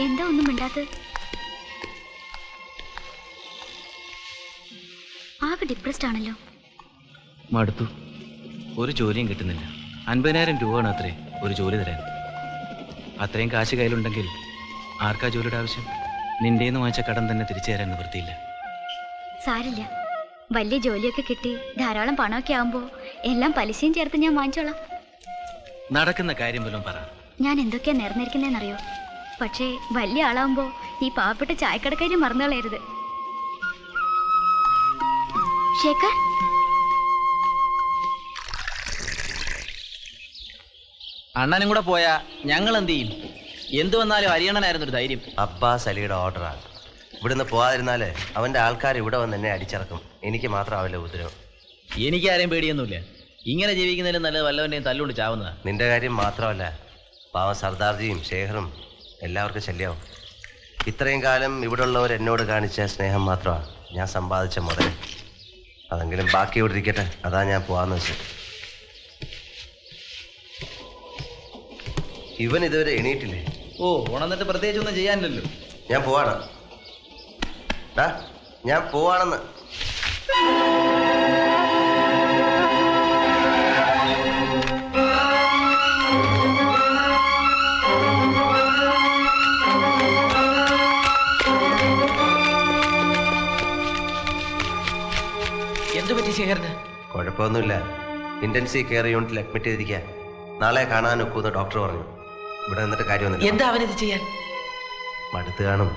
എന്താ ഒന്നും മിണ്ടാത്തത്? ആകെ ഡിപ്രസ്ഡ് ആണല്ലോ. മടുത്തു. ഒരു ജോലിയും കിട്ടുന്നില്ല. 50,000 രൂപയാണ് അത്രേ ഒരു ജോലി തരാൻ. അത്രയും കാശ് കയ്യിലുണ്ടെങ്കിൽ ആർക്കാ ജോലിയുടെ ആവശ്യം? നിന്റെന്ന് വാങ്ങിച്ച കടം തന്നെ തിരിച്ചു തരാൻ നിവൃത്തിയില്ല. സാരില്ല, വലിയ ജോലിയൊക്കെ കിട്ടി ധാരാളം പണമൊക്കെ ആവുമ്പോ എല്ലാം പലിശയും ചേർത്ത് ഞാൻ വാങ്ങിച്ചോളാം. നടക്കുന്ന കാര്യം പോലും പറ. ഞാൻ എന്തൊക്കെയാ നേർന്നിരിക്കുന്നതെന്നറിയോ? പക്ഷേ വലിയ ആളാവുമ്പോ ഈ പാവപ്പെട്ട ചായക്കടക്കാരി മറന്നുകളയരുത്. ശേഖർ, അണ്ണനും കൂടെ പോയാ ഞങ്ങൾ എന്ത് ചെയ്യും? എന്തു വന്നാലും അരിയണനായിരുന്നു ഒരു ധൈര്യം. അബ്ബാസ് അലിയുടെ ഓർഡറാണ്. ഇവിടുന്ന് പോകാതിരുന്നാല് അവന്റെ ആൾക്കാർ ഇവിടെ വന്ന് എന്നെ അടിച്ചിറക്കും. എനിക്ക് മാത്രമാവില്ല ഉപദ്രവം. എനിക്കാരെയും പേടിയൊന്നുമില്ല. ഇങ്ങനെ ജീവിക്കുന്നതിലും നല്ലത് വല്ലവന്റെയും തല്ലുകൊണ്ട് ചാവുന്നതാ. നിന്റെ കാര്യം മാത്രമല്ല, പാവം സർദാർജിയും ശേഖറും എല്ലാവർക്കും ശല്യമാവും. ഇത്രയും കാലം ഇവിടെ ഉള്ളവർ എന്നോട് കാണിച്ച സ്നേഹം മാത്രമാണ് ഞാൻ സമ്പാദിച്ച മുതൽ. അതെങ്കിലും ബാക്കി ഇവിടെ ഇരിക്കട്ടെ, അതാ ഞാൻ പോവാന്ന് വെച്ചു. ഇവൻ ഇതുവരെ എണീറ്റില്ലേ? ഓ, ഉണന്നിട്ട് പ്രത്യേകിച്ച് ഒന്നും ചെയ്യാനില്ലല്ലോ. ഞാൻ പോവാണ്. ഞാൻ പോവാണെന്ന്. എന്തു പറ്റി ശേഖരന്? കുഴപ്പമൊന്നുമില്ല. ഇന്റൻസീവ് കെയർ യൂണിറ്റിൽ അഡ്മിറ്റ് ചെയ്തിരിക്കുക. നാളെ കാണാൻ ഒക്കുമെന്ന് ഡോക്ടർ പറഞ്ഞു. ഇവിടെ നിന്നിട്ട് കാര്യമൊന്നുമില്ല. എന്താ അവനിത് ചെയ്യാൻ? മടുത്ത് കാണും.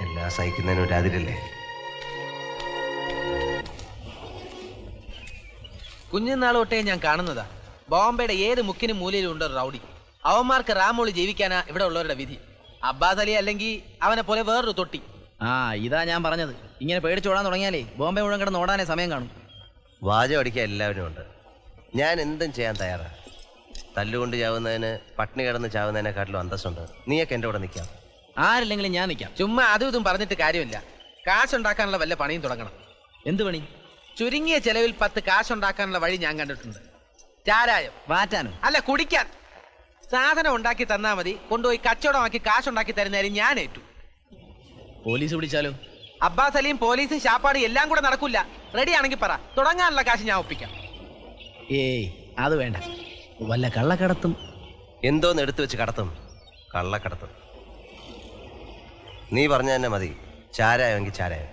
എല്ലാം സഹിക്കുന്നതിന് ഒരു അതിരല്ലേ. കുഞ്ഞുനാൾ തൊട്ടേ ഞാൻ കാണുന്നതാ, ബോംബെയുടെ ഏത് മുക്കിനും മൂലയിലും ഉണ്ട് ഒരു റൗഡി. അവന്മാർക്ക് റാമോളി ജീവിക്കാനാ ഇവിടെ ഉള്ളവരുടെ വിധി. അബ്ബാസ് അലി അല്ലെങ്കിൽ അവനെ പോലെ വേറൊരു തൊട്ടി. ഇതാ ഞാൻ പറഞ്ഞത്. ഇങ്ങനെ പേടിച്ചോടാൻ തുടങ്ങിയാലേ ബോംബെ മുഴുവൻ കിടന്ന് ഓടാനേ സമയം കാണും. വാചകം അടിക്കാൻ എല്ലാവരും ഉണ്ട്. ഞാൻ എന്തും ചെയ്യാൻ തയ്യാറാണ്. തല്ലുകൊണ്ട് ചാവുന്നതിന് പട്ടിണി കിടന്ന് ചാവുന്നതിനെക്കാട്ടിലും അന്തസ്സുണ്ട്. നീയൊക്കെ എൻ്റെ കൂടെ നിൽക്കാം. ആരില്ലെങ്കിലും ഞാൻ നിൽക്കാം. ചുമ്മാ അതും ഇതും പറഞ്ഞിട്ട് കാര്യമില്ല. കാശുണ്ടാക്കാനുള്ള വല്ല പണിയും തുടങ്ങണം. എന്ത് പണി? ചുരുങ്ങിയ ചെലവിൽ 10 കാശുണ്ടാക്കാനുള്ള വഴി ഞാൻ കണ്ടിട്ടുണ്ട്. ചാരായം വാറ്റാനോ? അല്ല, കുടിക്കാൻ. സാധനം ഉണ്ടാക്കി തന്നാ മതി, കൊണ്ടുപോയി കച്ചവടമാക്കി കാശുണ്ടാക്കി തരുന്നതിന് ഞാൻ ഏറ്റു. പോലീസ് പിടിച്ചാലോ? അബ്ബാസ് അലിയും പോലീസും ശാപ്പാട് എല്ലാം കൂടെ നടക്കില്ല. റെഡി ആണെങ്കിൽ പറ, തുടങ്ങാനുള്ള കാശ് ഞാൻ ഒപ്പിക്കാം. ഏയ്, അത് വേണ്ട. വല്ല കള്ളക്കടത്തും. എന്തോന്ന് എടുത്തു വെച്ച് കടത്തും? കള്ളക്കടത്തും. നീ പറഞ്ഞ തന്നെ മതി. ചാരായെങ്കിൽ ചാരായം.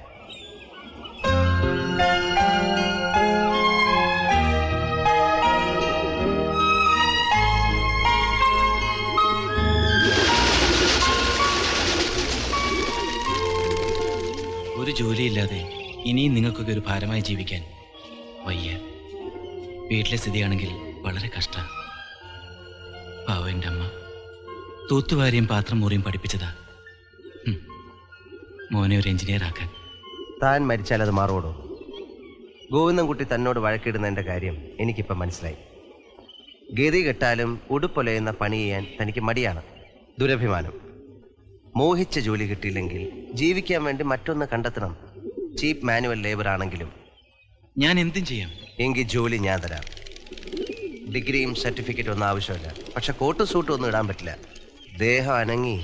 ഒരു ജോലിയില്ലാതെ ഇനിയും നിങ്ങൾക്കൊക്കെ ഒരു ഭാരമായി ജീവിക്കാൻ വയ്യ. വീട്ടിലെ സ്ഥിതിയാണെങ്കിൽ വളരെ കഷ്ടം. പാവം എൻ്റെ അമ്മ തൂത്തുവാരിയും പാത്രം മുറിയും പഠിപ്പിച്ചതാ മോനെ ഒരു എഞ്ചിനീയർ ആക്കാൻ. താൻ മരിച്ചാൽ അത് മാറുമോ? ഗോവിന്ദൻകുട്ടി തന്നോട് വഴക്കിടുന്നതിൻ്റെ കാര്യം എനിക്കിപ്പം മനസ്സിലായി. ഗതി കെട്ടാലും ഉടുപ്പൊലയുന്ന പണി ചെയ്യാൻ തനിക്ക് മടിയാണ്. ദുരഭിമാനം. മോഹിച്ച ജോലി കിട്ടിയില്ലെങ്കിൽ ജീവിക്കാൻ വേണ്ടി മറ്റൊന്ന് കണ്ടെത്തണം. ചീപ്പ് മാനുവൽ ലേബർ ആണെങ്കിലും. ഞാൻ എന്തും ചെയ്യാം. എങ്കിൽ ജോലി ഞാൻ തരാം. ഡിഗ്രിയും സർട്ടിഫിക്കറ്റും ഒന്നും ആവശ്യമില്ല. പക്ഷെ കോട്ടും സൂട്ടും ഒന്നും ഇടാൻ പറ്റില്ല. ദേഹം അനങ്ങി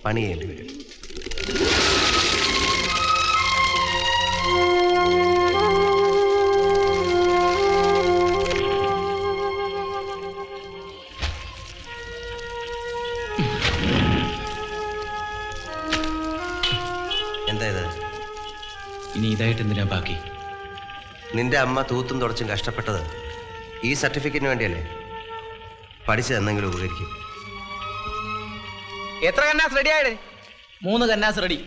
പണി ചെയ്യേണ്ടി വരും. എന്താ ഇത്? ഇനി ഇതായിട്ട് എന്തിനാ ബാക്കി? നിന്റെ അമ്മ തൂത്തും തുടച്ചും കഷ്ടപ്പെട്ടത് ഈ സർട്ടിഫിക്കറ്റിന് വേണ്ടിയല്ലേ? പഠിച്ചത് എന്തെങ്കിലും ഉപകരിക്കും. എത്ര കന്നാസ് റെഡി ആയിടേ? 3 കന്നാസ് റെഡി.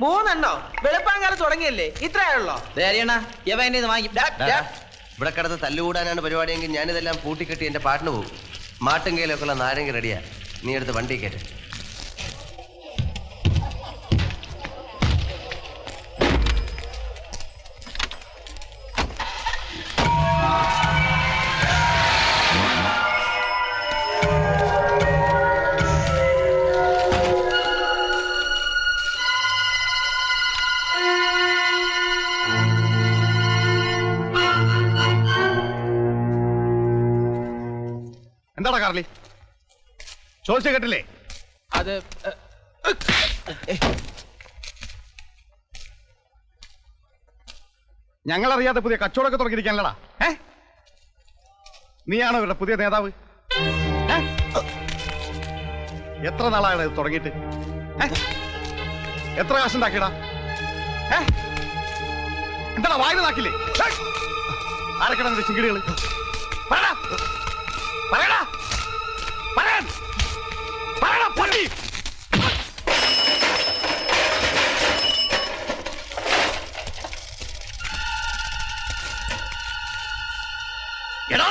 3 എണ്ണോ? വെളുപ്പാങ്കാലം തുടങ്ങിയല്ലേ? ഇത്രയാണല്ലോ. ഇവിടെ കിടന്ന് തല്ലുകൂടാനാണ് പരിപാടിയെങ്കിൽ ഞാനിതെല്ലാം പൂട്ടിക്കെട്ടി എൻ്റെ പാട്ടിന് പോകും. മാട്ടുങ്കയിലൊക്കെ ഉള്ള നാരങ്ങ റെഡിയാ. നീ എടുത്ത് വണ്ടി കയറ്റേ. എന്താടാ കാർലി? ചോദിച്ച കേട്ടില്ലേ? അത് ഞങ്ങളറിയാതെ പുതിയ കച്ചവടമൊക്കെ തുടങ്ങിയിരിക്കാനല്ലടാ. നീയാണോ ഇവരുടെ പുതിയ നേതാവ്? എത്ര നാളാണ് ഇത് തുടങ്ങിയിട്ട്? എത്ര കാശുണ്ടാക്കിയടാ? എന്താടാ വായന നാക്കില്ലേ? ആരൊക്കെയാണ് നിന്റെ ചിങ്കിടികള്? പറയടാ, പറയടാ, പറയാൻ, പറയടാ പൊട്ടി. എടാ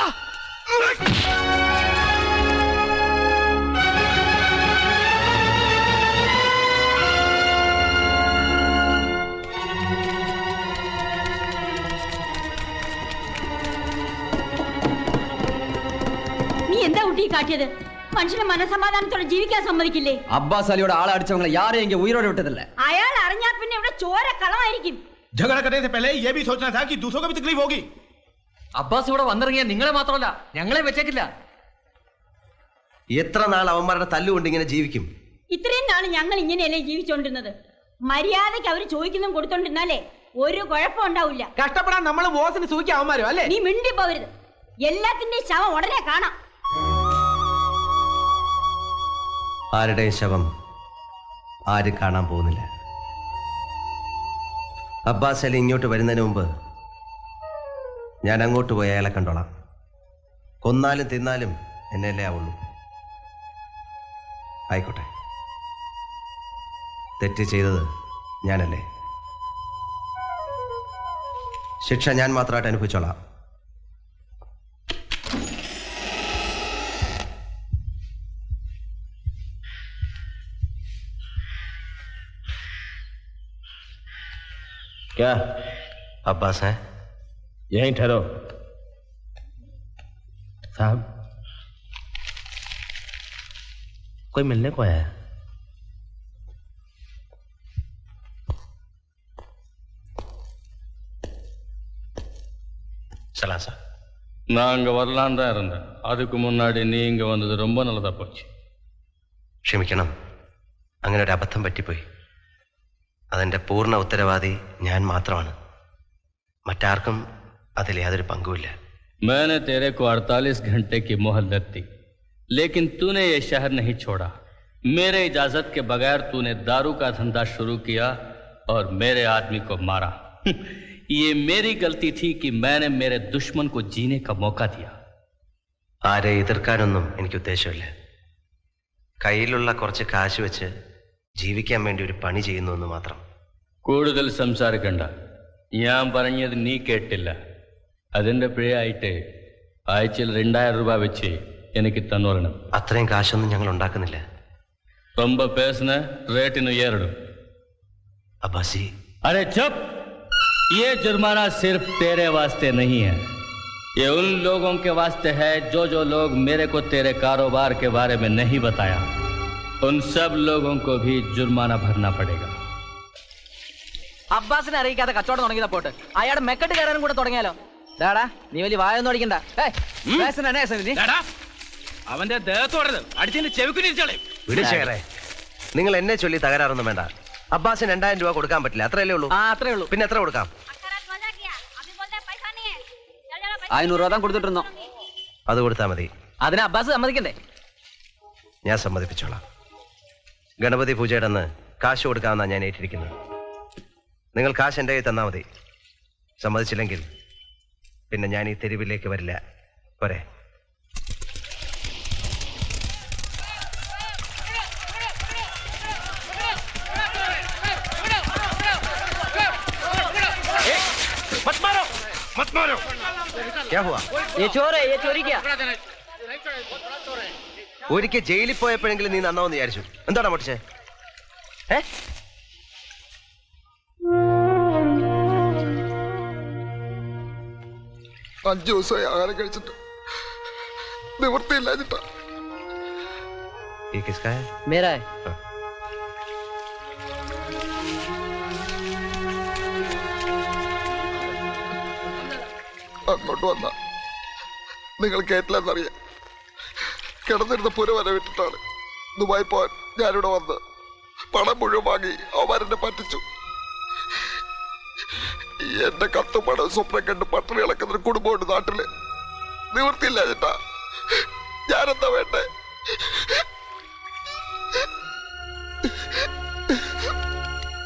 നീ എന്താ കുട്ടി കാട്ടിയത്? മനുഷ്യനെ മനസമാധാനത്തോടെ ജീവിക്കാൻ സമ്മതിക്കില്ലേ? അബ്ബാസ് അലിയോട് ആളെ അടിച്ചവങ്ങളെ യാരെയും ഉയരോടെ വിട്ടതല്ലേ? അയാൾ അറിഞ്ഞാ പിന്നെ ഇവിടെ ചോര കളമായിരിക്കും. झगड़ा करने से पहले ये भी सोचना था कि दूसरों को भी तकलीफ होगी. അബ്ബാസ് ഇവിടെ വന്നിറങ്ങിയ നിങ്ങളെ മാത്രമല്ല ഞങ്ങളെ വെച്ചേക്കില്ല. എത്ര നാൾ അവന്മാരുടെ തല്ലുകൊണ്ട് ഇങ്ങനെ ജീവിക്കും? ഇത്രയും നാള് ഞങ്ങൾ ഇങ്ങനെയല്ലേ ജീവിച്ചോണ്ടിരുന്നത്. മര്യാദയ്ക്ക് അവര് ചോദിക്കുന്നതും കൊടുത്തോണ്ടിരുന്നാലേ ഒരു കുഴപ്പം ഉണ്ടാവില്ല. കഷ്ടപ്പെടാൻ നമ്മൾ ബോസിന് സൂക്ഷിക്കാൻ അവന്മാരും അല്ലേ? നീ മിണ്ടി പോവരുത്. എല്ലാത്തിന്റെയും ശവം ഉടനെ കാണാം. ആരുടെയും ശവം ആരും കാണാൻ പോകുന്നില്ല. അബ്ബാസ് അലി ഇങ്ങോട്ട് വരുന്നതിന് മുമ്പ് ഞാൻ അങ്ങോട്ട് പോയി അയാളെ കണ്ടോളാം. കൊന്നാലും തിന്നാലും എന്നെയല്ലേ ആവുള്ളൂ. ആയിക്കോട്ടെ, തെറ്റ് ചെയ്തത് ഞാനല്ലേ, ശിക്ഷ ഞാൻ മാത്രമായിട്ട് അനുഭവിച്ചോളാം. क्या अब्बास है? यहीं ठहरो साहब. कोई मिलने को आया है? சலாம் சார். நான் அங்கே வரலான் தான் இருந்தேன். அதுக்கு முன்னாடி நீ இங்கே வந்தது ரொம்ப நல்லதாக போச்சு. ക്ഷമിക്കണം, അങ്ങനെ ഒരു അബദ്ധം പറ്റിപ്പോയി. അതിൻ്റെ പൂർണ്ണ ഉത്തരവാദി ഞാൻ മാത്രമാണ്. മറ്റാർക്കും അതിൽ യാതൊരു പങ്കുമില്ല. मैंने तेरे को 48 घंटे की मोहलत दी, लेकिन तूने ये शहर नहीं छोड़ा. मेरे इजाजत के बगैर तूने दारू का धंधा शुरू किया और मेरे आदमी को मारा. ये मेरी गलती थी कि मैंने मेरे दुश्मन को जीने का मौका दिया. ആരെ എതിർക്കാനൊന്നും എനിക്ക് ഉദ്ദേശമില്ല. കയ്യിലുള്ള കുറച്ച് കാശ് വെച്ച് ജീവിക്കാൻ വേണ്ടി ഒരു പണി ചെയ്യുന്നു എന്ന് മാത്രം. കൂടുതൽ സംസാരിക്കണ്ട. ഞാൻ പറഞ്ഞത് നീ കേട്ടില്ല. അതിൻ്റെ പിഴയായിട്ട് ആഴ്ചയിൽ 2000 രൂപ വെച്ച് എനിക്ക് തന്നോളണം. അത്രയും കാശൊന്നും ഞങ്ങൾ ഉണ്ടാക്കുന്നില്ല. ரொம்ப பேசுன ரேட்டிന് ஏறிடும். അബ്ബാസി, अरे चुप. ये जुर्माना सिर्फ तेरे वास्ते नहीं है, ये उन लोगों के वास्ते है जो लोग मेरे को तेरे कारोबार के बारे में नहीं बताया. उन सब लोगों को भी जुर्माना भरना पड़ेगा. അബ്ബാസിനെ അറിയിക്കാതെ കച്ചവടം തുടങ്ങിയതാ പോട്ട്. അയാളുടെ മെക്കെട്ട് കയറാനും കൂടെ തുടങ്ങിയാലോ? ഡാടാ, നീ വലിയ വായൊന്നും അടിക്കണ്ട. അവന്റെ ദേഹത്തോടരുത്, അടിച്ചതിന്റെ ചെവിക്കുനിരിച്ചോളെ. വിളിച്ചേറെ, നിങ്ങൾ എന്നെ ചൊല്ലി തകരാറൊന്നും വേണ്ട. അബ്ബാസിന് 2000 രൂപ കൊടുക്കാൻ പറ്റില്ല, അത്രയല്ലേ ഉള്ളൂ? ആ, അത്രേ ഉള്ളൂ. പിന്നെ എത്ര കൊടുക്കാം? 500 രൂപ താൻ കൊടുത്തിട്ടിരുന്നോ? അത് കൊടുത്താൽ മതി. അതിന് അബ്ബാസ് സമ്മതിക്കണ്ടേ? ഞാൻ സമ്മതിപ്പിച്ചോളാം. ഗണപതി പൂജയുടെ അന്ന് കാശ് കൊടുക്കാമെന്നാണ് ഞാൻ ഏറ്റിരിക്കുന്നത്. നിങ്ങൾ കാശ് എൻ്റെ കയ്യിൽ തന്നാൽ മതി. സമ്മതിച്ചില്ലെങ്കിൽ പിന്നെ ഞാൻ ഈ തെരുവിലേക്ക് വരില്ല. പോരെ? क्या हुआ? ഒരിക്കൽ ജയിലിൽ പോയപ്പോഴെങ്കിലും നീ നന്നാവെന്ന് വിചാരിച്ചു. എന്താണ് പൊട്ടിച്ചേ? 5 ദിവസമായി ആഹാരം കഴിച്ചിട്ട് നിവൃത്തിയില്ലാഞ്ഞിട്ടാ. ये किसका है? मेरा है. അങ്ങോട്ട് വന്ന നിങ്ങൾ കേട്ടില്ലെന്നറിയാം. കിടന്നിരുന്ന പുര വരെ വിട്ടിട്ടാണ് ദുബായി പോവാൻ ഞാനിവിടെ വന്നത്. പണം മുഴുവൻ വാങ്ങി അവന്മാരെന്നെ പറ്റിച്ചു. എന്റെ കത്തും പണം സ്വപ്നം കണ്ട് പട്ടിണി കിടക്കുന്നൊരു കുടുംബമുണ്ട് നാട്ടില്. നിവൃത്തിയില്ല ചേട്ടാ, ഞാനെന്താ വേണ്ടേ?